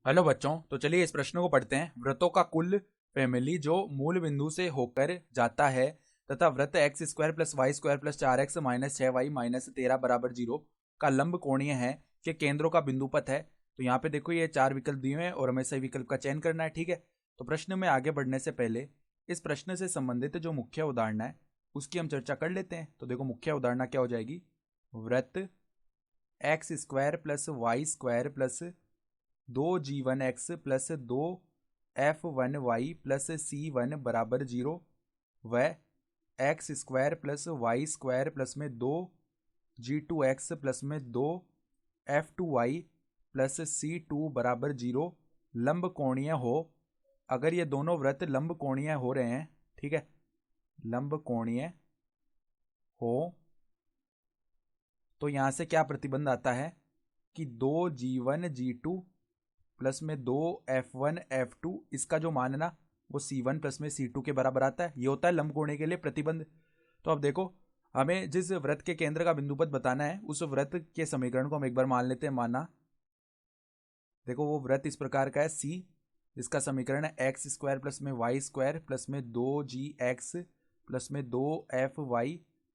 Hello बच्चों, तो चलिए इस प्रश्न को पढ़ते हैं। वृत्तों का कुल फैमिली जो मूल बिंदु से होकर जाता है तथा वृत्त x square plus y square plus 4x minus 6y minus 13 बराबर 0 का लंब कोणीय है के केंद्रों का बिंदुपथ है। तो यहाँ पे देखो ये चार विकल्प दिए हुए हैं और हमें सही विकल्प का चयन करना है। ठीक है, तो प्रश्न में आगे बढ़ने से पहले इस प्रश्न से संबंधित जो मुख्य उदाहरण है उसकी हम चर्चा कर लेते हैं। तो देखो मुख्य उदाहरण क्या हो जाएगी। वृत्त x square plus y square plus 2g1x plus 2f1y plus c1 बराबर 0 व x square plus y square plus में 2g2x प्लस में 2f2y प्लस c2 बराबर 0 लंब कोणीय हो। अगर ये दोनों वृत्त लंब कोणीय हो रहे हैं, ठीक है, लंब कोणीय हो तो यहां से क्या प्रतिबंध आता है कि 2g1 g2 प्लस में 2f1 f2 इसका जो मान है ना वो c1 प्लस में c2 के बराबर आता है। ये होता है लंबकोणीय के लिए प्रतिबंध। तो अब देखो हमें जिस वृत्त के केंद्र का बिंदुपथ बताना है उस वृत्त के समीकरण को हम एक बार मान लेते हैं। माना देखो वो वृत्त इस प्रकार का है c, इसका समीकरण है एक्स स्क्वायर प्लस में वाई स्क्वायर प्लस में 2gx प्लस में 2fy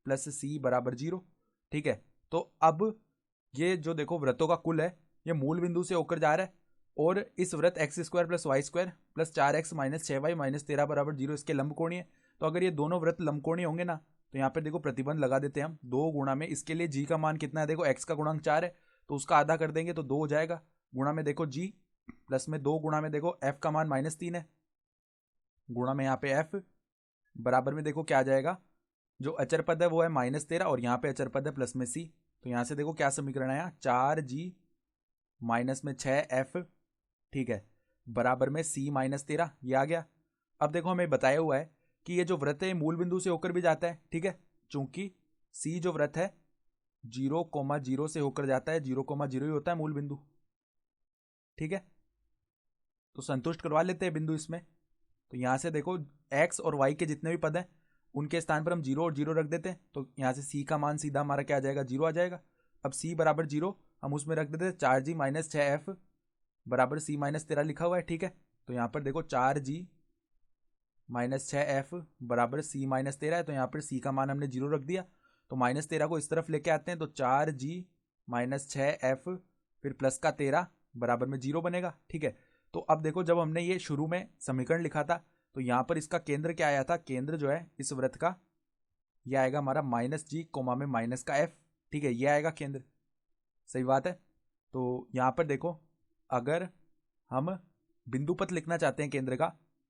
प्लस c बराबर 0। ठीक है, तो अब ये जो देखो वृत्तों का कुल है ये मूल बिंदु से होकर जा रहा है और इस वृत्त x square plus y square plus 4x minus 6y minus 13 बराबर 0 इसके लंबकोणीय है। तो अगर ये दोनों वृत्त लंबकोणीय होंगे ना तो यहाँ पे देखो प्रतिबंध लगा देते हैं हम। 2 गुणा में इसके लिए g का मान कितना है, देखो x का गुणांक 4 है तो उसका आधा कर देंगे तो 2 हो जाएगा। गुणा में देखो g प्लस में 2 गुणा में देखो f का मान -3 है, गुणा में यहाँ पे f बराबर में देखो क्या आ जाएगा, जो अचर पद है वो है -13 और यहाँ पे अचर पद है प्लस में c। तो यहाँ से देखो क्या समीकरण आया, 4g माइनस में 6f, ठीक है, बराबर में c माइनस 13, ये आ गया। अब देखो हमें बताया हुआ है कि ये जो वृत्त है मूल बिंदु से होकर भी जाता है। ठीक है, चूंकि c जो वृत्त है 0,0 से होकर जाता है, 0,0 ही होता है मूल बिंदु। ठीक है, तो संतुष्ट करवा लेते हैं बिंदु इसमें। तो यहां से देखो x और y के जितने भी पद हैं उनके स्थान पर हम 0 और 0 रख देते हैं। तो यहां से c का मान सीधा हमारा क्या आ जाएगा, 0 आ जाएगा। अब c बराबर 0 हम उसमें रख देते हैं 4g माइनस 6f बराबर c माइनस 13 लिखा हुआ है। ठीक है, तो यहाँ पर देखो 4g माइनस 6f बराबर c माइनस 13 है तो यहाँ पर c का मान हमने 0 रख दिया। तो -13 को इस तरफ लेके आते हैं तो 4g माइनस 6f फिर प्लस का 13 बराबर में 0 बनेगा। ठीक है, तो अब देखो जब हमने ये शुरू में समीकरण लिखा था तो यहाँ पर इसका केंद्र क्या आया था, केंद्र जो है इस वृत्त का ये आएगा हमारा -g कोमा में माइनस का f। ठीक है, ये आएगा केंद्र, सही बात है। तो यहाँ पर देखो अगर हम बिंदुपथ लिखना चाहते हैं केंद्र का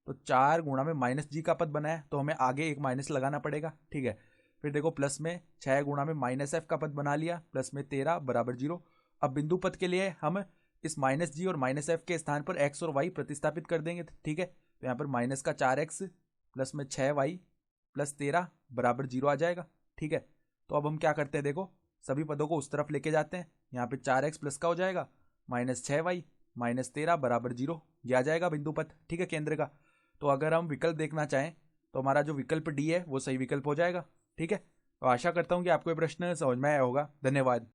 तो 4 गुणा में -g का पद बना है तो हमें आगे एक माइनस लगाना पड़ेगा। ठीक है, फिर देखो प्लस में 6 गुणा में -f का पद बना लिया प्लस में 13 बराबर 0। अब बिंदुपथ के लिए हम इस -g और -f के स्थान पर x और y प्रतिस्थापित कर देंगे। ठीक है, तो यहाँ पर माइनस का 4x प्लस में 6y प्लस 13 बराबर 0 आ जाएगा। ठीक है, तो अब हम क्या करते हैं, देखो सभी पदों को उस तरफ लेके जाते हैं। यहाँ पे 4x प्लस का हो जाएगा -6y माइनस 13 बराबर 0, यह आ जाएगा बिंदुपथ। ठीक है, केंद्र का। तो अगर हम विकल्प देखना चाहें तो हमारा जो विकल्प डी है वो सही विकल्प हो जाएगा। ठीक है, तो आशा करता हूँ कि आपको ये प्रश्न समझ में आया होगा। धन्यवाद।